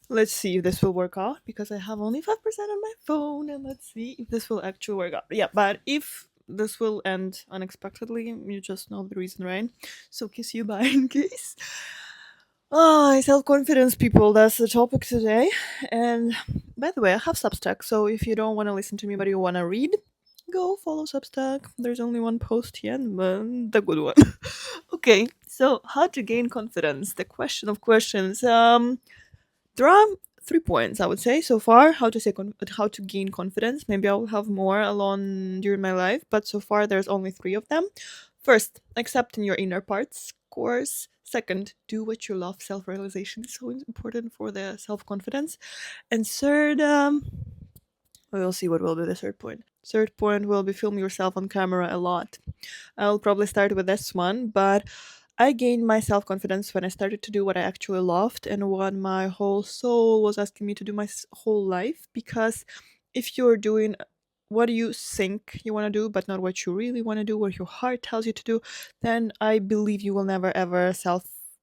Let's see if this will work out because I have only 5% on my phone, and let's see if this will actually work out. Yeah, but if this will end unexpectedly, you just know the reason, right? So kiss you bye in case. Ah, self confidence, people. That's the topic today. And by the way, I have Substack, so if you don't want to listen to me but you want to read, go follow Substack. There's only one post here, but the good one. Okay, so how to gain confidence? The question of questions. There are 3 points I would say so far. How to gain confidence. Maybe I will have more along during my life, but so far there's only three of them. First, accepting your inner parts. Course. Second, do what you love. Self realization is so important for the self confidence. And third, we'll see what will be the third point. Third point will be film yourself on camera a lot. I'll probably start with this one, but I gained my self confidence when I started to do what I actually loved and what my whole soul was asking me to do my whole life. Because if you're doing what you think you want to do, but not what you really want to do, what your heart tells you to do, then I believe you will never ever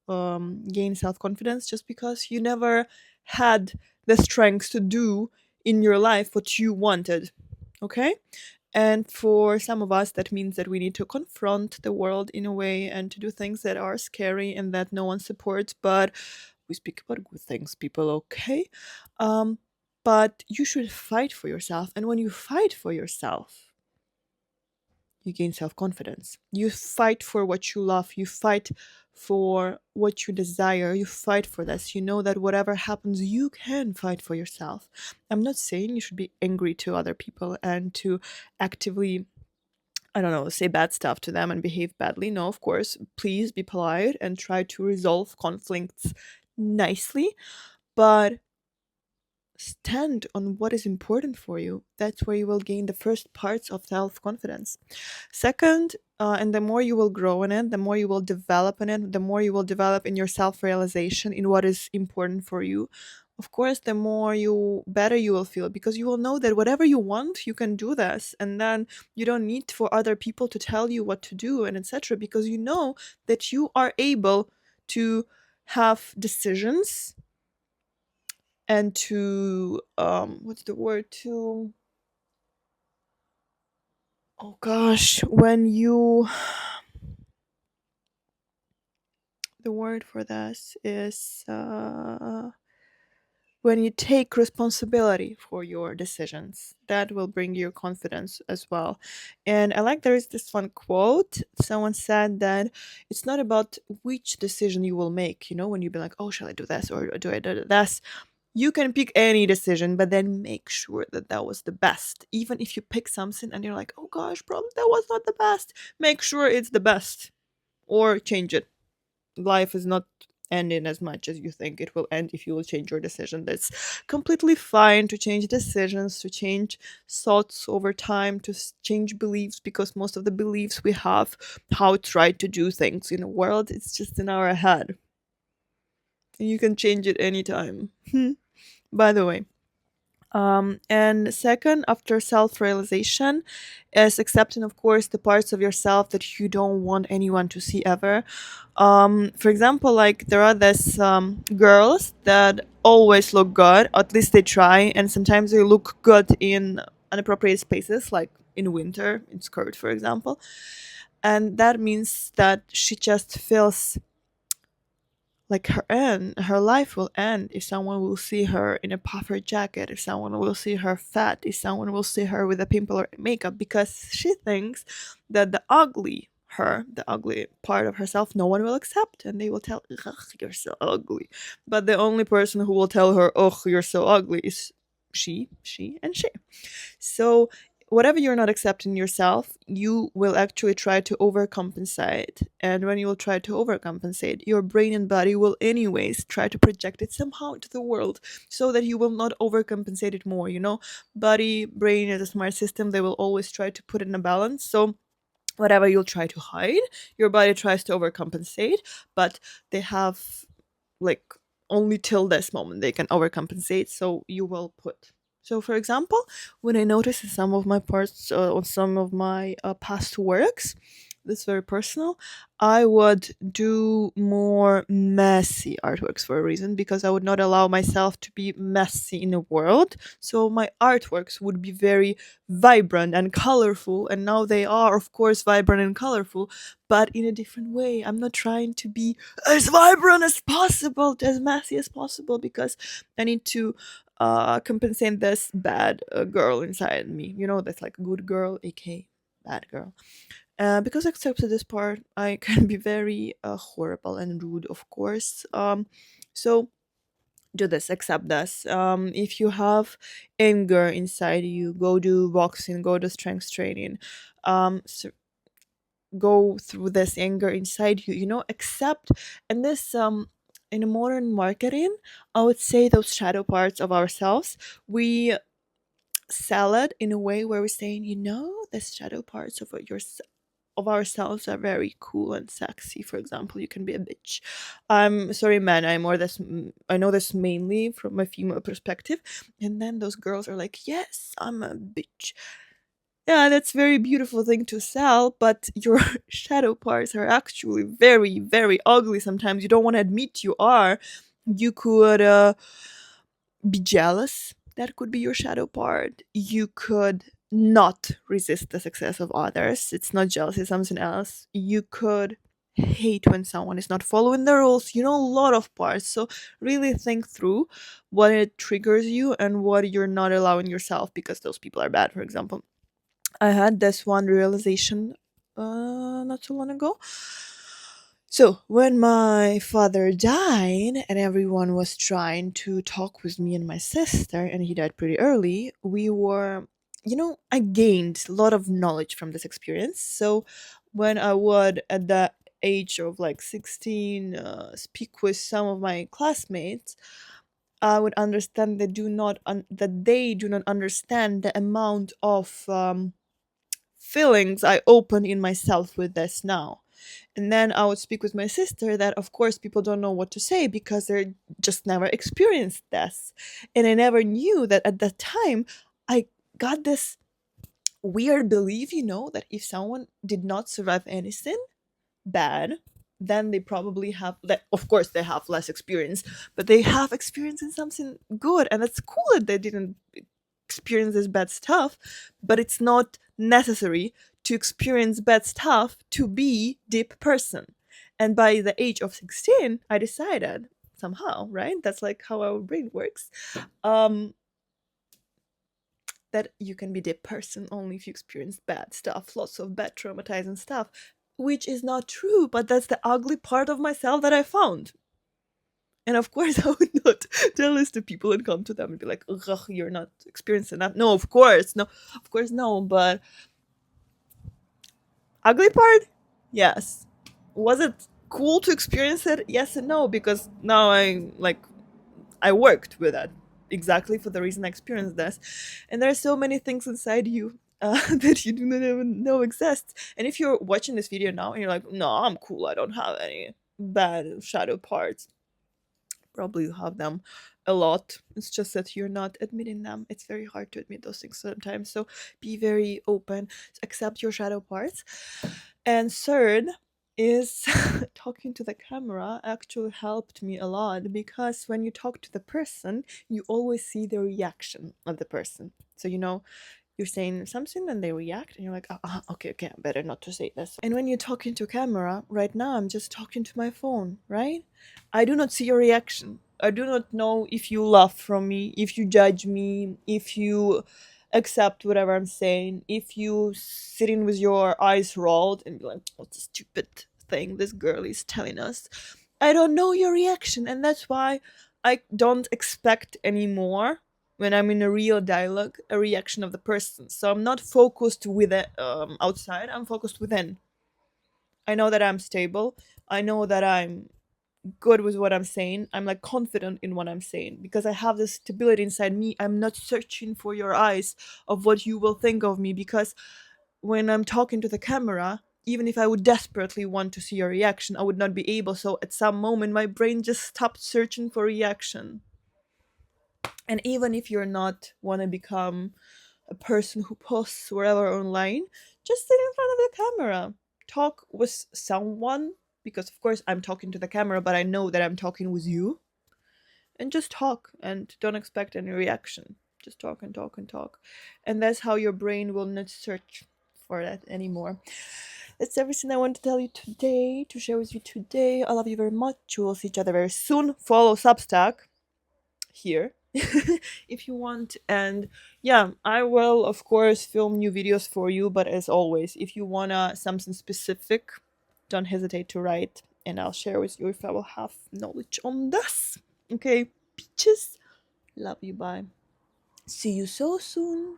gain self confidence just because you never had the strength to do in your life what you wanted. Okay? And for some of us, that means that we need to confront the world in a way and to do things that are scary and that no one supports. But we speak about good things, people, okay? Um, but you should fight for yourself. And when you fight for yourself, you gain self confidence. You fight for what you love. You fight for what you desire. You fight for this. You know that whatever happens, you can fight for yourself. I'm not saying you should be angry to other people and to actively, I don't know, say bad stuff to them and behave badly. No, of course. Please be polite and try to resolve conflicts nicely. But stand on what is important for you. That's where you will gain the first parts of self confidence. Second, and the more you will grow in it, the more you will develop in it, the more you will develop in your self realization in what is important for you. Of course, the more you better you will feel because you will know that whatever you want, you can do this, and then you don't need for other people to tell you what to do and etc. Because you know that you are able to have decisions and to what's the word to oh gosh when you the word for this is when you take responsibility for your decisions, that will bring you confidence as well. And I like, there is this one quote, someone said that it's not about which decision you will make, when you be like, oh, shall I do this or do I do this. You can pick any decision, but then make sure that that was the best. Even if you pick something and you're like, oh gosh, probably that was not the best, make sure it's the best or change it. Life is not ending as much as you think it will end if you will change your decision. That's completely fine to change decisions, to change thoughts over time, to change beliefs, because most of the beliefs we have, how to try to do things in the world, it's just in our head. And you can change it anytime. By the way, and second, after self realization, is accepting, of course, the parts of yourself that you don't want anyone to see ever. For example, like there are these girls that always look good, at least they try, and sometimes they look good in inappropriate spaces, like in winter, in skirt, for example. And that means that she just feels like her life will end if someone will see her in a puffer jacket, if someone will see her fat, if someone will see her with a pimple or makeup, because she thinks that the ugly part of herself, no one will accept, and they will tell, ugh, you're so ugly. But the only person who will tell her, oh, you're so ugly, is she. So whatever you're not accepting yourself, you will actually try to overcompensate. And when you will try to overcompensate, your brain and body will anyways try to project it somehow into the world so that you will not overcompensate it more. Body, brain is a smart system. They will always try to put it in a balance. So whatever you'll try to hide, your body tries to overcompensate, but they have like only till this moment they can overcompensate, so you will put. So for example, when I notice in some of my parts on some of my past works this is very personal, I would do more messy artworks for a reason, because I would not allow myself to be messy in the world. So my artworks would be very vibrant and colorful, and now they are, of course, vibrant and colorful, but in a different way. I'm not trying to be as vibrant as possible, as messy as possible, because I need to compensate this bad girl inside me. You know, that's like good girl, aka bad girl. Because except to this part, I can be very horrible and rude, of course. So do this, accept this. If you have anger inside you, go do boxing, go to strength training. So go through this anger inside you. You know, accept. And this in a modern marketing, I would say those shadow parts of ourselves, we sell it in a way where we're saying, you know, the shadow parts of your of ourselves are very cool and sexy. For example, you can be a bitch. I'm sorry, man. I know this mainly from a female perspective, and then those girls are like, yes, I'm a bitch. Yeah, that's a very beautiful thing to sell, but your shadow parts are actually very, very ugly. Sometimes you don't want to admit you are. You could be jealous. That could be your shadow part. You could not resist the success of others. It's not jealousy, it's something else. You could hate when someone is not following the rules. You know, a lot of parts. So really think through what it triggers you and what you're not allowing yourself because those people are bad, for example. I had this one realization not too long ago. So, when my father died and everyone was trying to talk with me and my sister, and he died pretty early, we were, you know, I gained a lot of knowledge from this experience. So, when I would, at the age of like 16, speak with some of my classmates, I would understand that they do not understand the amount of feelings I open in myself with this now. And then I would speak with my sister that, of course, people don't know what to say because they're just never experienced this. And I never knew that at that time I got this weird belief, you know, that if someone did not survive anything bad, then they probably have that. Of course, they have less experience, but they have experience in something good, and it's cool that they didn't experience this bad stuff, but it's not necessary to experience bad stuff to be deep person. And by the age of 16, I decided somehow, right? That's like how our brain works. Um that you can be deep person only if you experience bad stuff, lots of bad traumatizing stuff, which is not true, but that's the ugly part of myself that I found. And of course, I would not tell this to people and come to them and be like, ugh, you're not experiencing that. No, of course, no, of course, no. But ugly part, yes. Was it cool to experience it? Yes and no, because now I worked with it exactly for the reason I experienced this. And there are so many things inside you that you do not even know exist. And if you're watching this video now and you're like, no, I'm cool, I don't have any bad shadow parts, probably you have them a lot. It's just that you're not admitting them. It's very hard to admit those things sometimes. So be very open, accept your shadow parts. And third is talking to the camera actually helped me a lot, because when you talk to the person, you always see the reaction of the person. So, you know, you're saying something and they react and you're like, okay, okay, better not to say this. And when you're talking to camera, right now I'm just talking to my phone, right? I do not see your reaction. I do not know if you laugh from me, if you judge me, if you accept whatever I'm saying, if you sitting with your eyes rolled and be like, what's a stupid thing this girl is telling us. I don't know your reaction, and that's why I don't expect anymore, when I'm in a real dialogue, a reaction of the person. So I'm not focused with it outside, I'm focused within. I know that I'm stable. I know that I'm good with what I'm saying. I'm like confident in what I'm saying because I have this stability inside me. I'm not searching for your eyes of what you will think of me, because when I'm talking to the camera, even if I would desperately want to see your reaction, I would not be able. So at some moment, my brain just stopped searching for reaction. And even if you're not want to become a person who posts wherever online, just sit in front of the camera. talk with someone, because of course I'm talking to the camera, but I know that I'm talking with you, and just talk and don't expect any reaction. Just talk and talk and talk. And that's how your brain will not search for that anymore. That's everything I want to tell you today, to share with you today. I love you very much. We will see each other very soon. Follow Substack here if you want. And yeah, I will of course film new videos for you, but as always, if you wanna something specific, don't hesitate to write and I'll share with you if I will have knowledge on this. Okay, peaches. Love you. Bye. See you so soon.